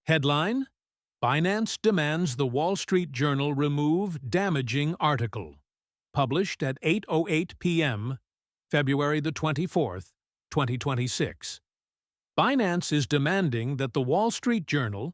Headline: Binance demands the Wall Street Journal remove damaging article. Published at 8:08 p.m., February the 24th, 2026. Binance is demanding that the Wall Street Journal,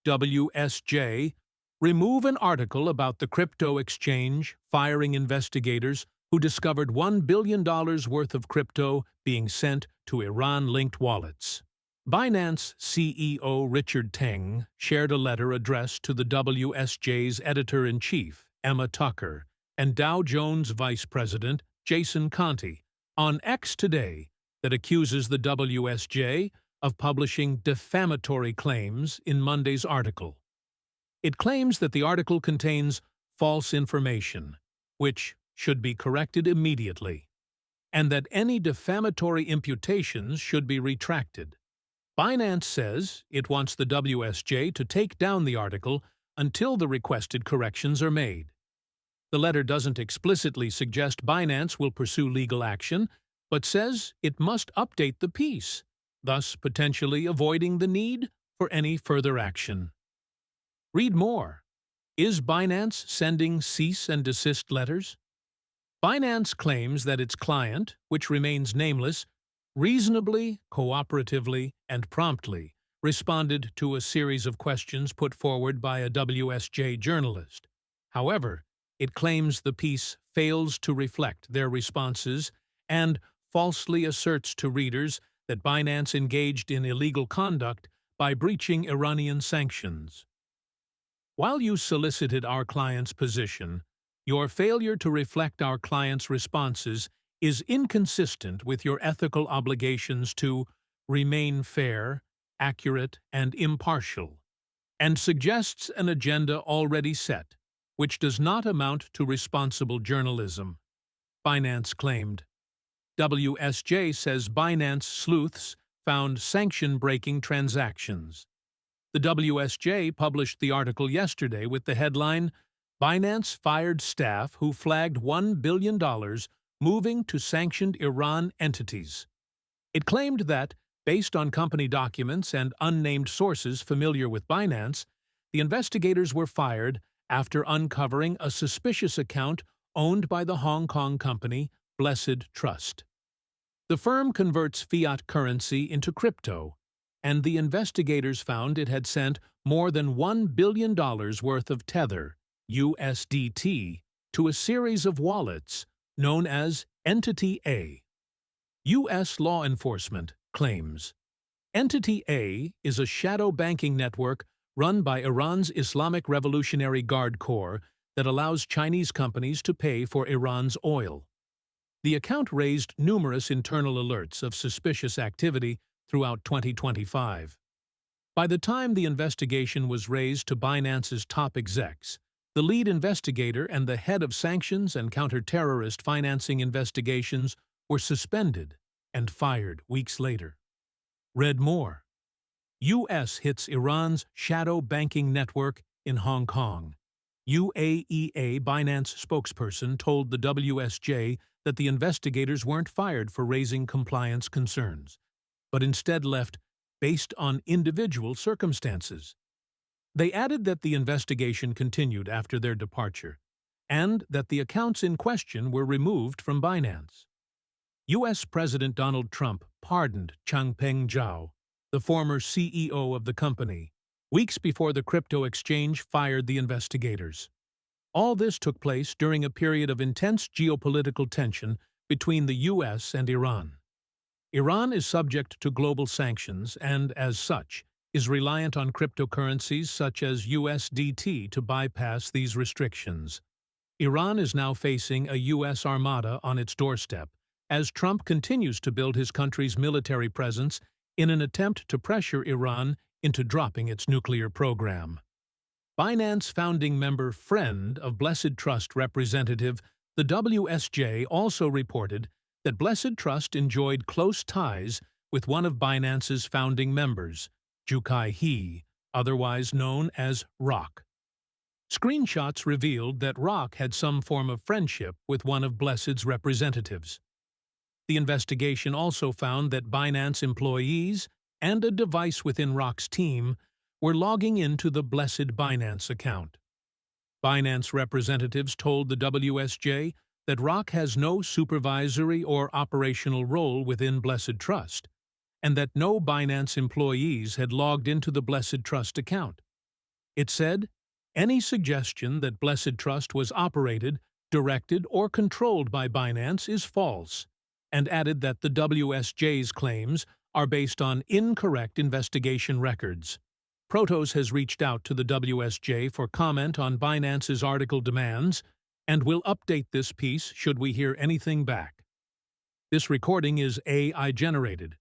WSJ, remove an article about the crypto exchange firing investigators who discovered $1 billion worth of crypto being sent to Iran-linked wallets. Binance CEO Richard Teng shared a letter addressed to the WSJ's editor-in-chief, Emma Tucker, and Dow Jones Vice President, Jason Conte, on X today that accuses the WSJ of publishing defamatory claims in Monday's article. It claims that the article contains false information, which should be corrected immediately, and that any defamatory imputations should be retracted. Binance says it wants the WSJ to take down the article until the requested corrections are made. The letter doesn't explicitly suggest Binance will pursue legal action, but says it must update the piece, thus potentially avoiding the need for any further action. Read more. Is Binance sending cease and desist letters? Binance claims that its client, which remains nameless, reasonably, cooperatively, and promptly responded to a series of questions put forward by a WSJ journalist. However, it claims the piece fails to reflect their responses and falsely asserts to readers that Binance engaged in illegal conduct by breaching Iranian sanctions. While you solicited our client's position, your failure to reflect our client's responses is inconsistent with your ethical obligations to remain fair, accurate, and impartial, and suggests an agenda already set, which does not amount to responsible journalism, Binance claimed. WSJ says Binance sleuths found sanction-breaking transactions. The WSJ published the article yesterday with the headline, Binance fired staff who flagged $1 billion moving to sanctioned Iran entities. It claimed that, based on company documents and unnamed sources familiar with Binance, the investigators were fired after uncovering a suspicious account owned by the Hong Kong company Blessed Trust. The firm converts fiat currency into crypto, and the investigators found it had sent more than $1 billion worth of Tether, USDT, to a series of wallets known as Entity A. U.S. law enforcement claims Entity A is a shadow banking network run by Iran's Islamic Revolutionary Guard Corps that allows Chinese companies to pay for Iran's oil. The account raised numerous internal alerts of suspicious activity throughout 2025. By the time the investigation was raised to Binance's top execs, the lead investigator and the head of sanctions and counter-terrorist financing investigations were suspended and fired weeks later. Read more. U.S. hits Iran's shadow banking network in Hong Kong. UAEA Binance spokesperson told the WSJ that the investigators weren't fired for raising compliance concerns, but instead left based on individual circumstances. They added that the investigation continued after their departure, and that the accounts in question were removed from Binance. U.S. President Donald Trump pardoned Changpeng Zhao, the former CEO of the company, weeks before the crypto exchange fired the investigators. All this took place during a period of intense geopolitical tension between the U.S. and Iran. Iran is subject to global sanctions and, as such, is reliant on cryptocurrencies such as USDT to bypass these restrictions. Iran is now facing a U.S. armada on its doorstep as Trump continues to build his country's military presence in an attempt to pressure Iran into dropping its nuclear program. Binance founding member friend of Blessed Trust representative, the WSJ also reported that Blessed Trust enjoyed close ties with one of Binance's founding members, Jukai He, otherwise known as Rock. Screenshots revealed that Rock had some form of friendship with one of Blessed's representatives. The investigation also found that Binance employees and a device within Rock's team were logging into the Blessed Binance account. Binance representatives told the WSJ that Rock has no supervisory or operational role within Blessed Trust, and that no Binance employees had logged into the Blessed Trust account. It said, any suggestion that Blessed Trust was operated, directed, or controlled by Binance is false, and added that the WSJ's claims are based on incorrect investigation records. Protos has reached out to the WSJ for comment on Binance's article demands and will update this piece should we hear anything back. This recording is AI generated.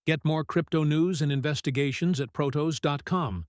Get more crypto news and investigations at protos.com.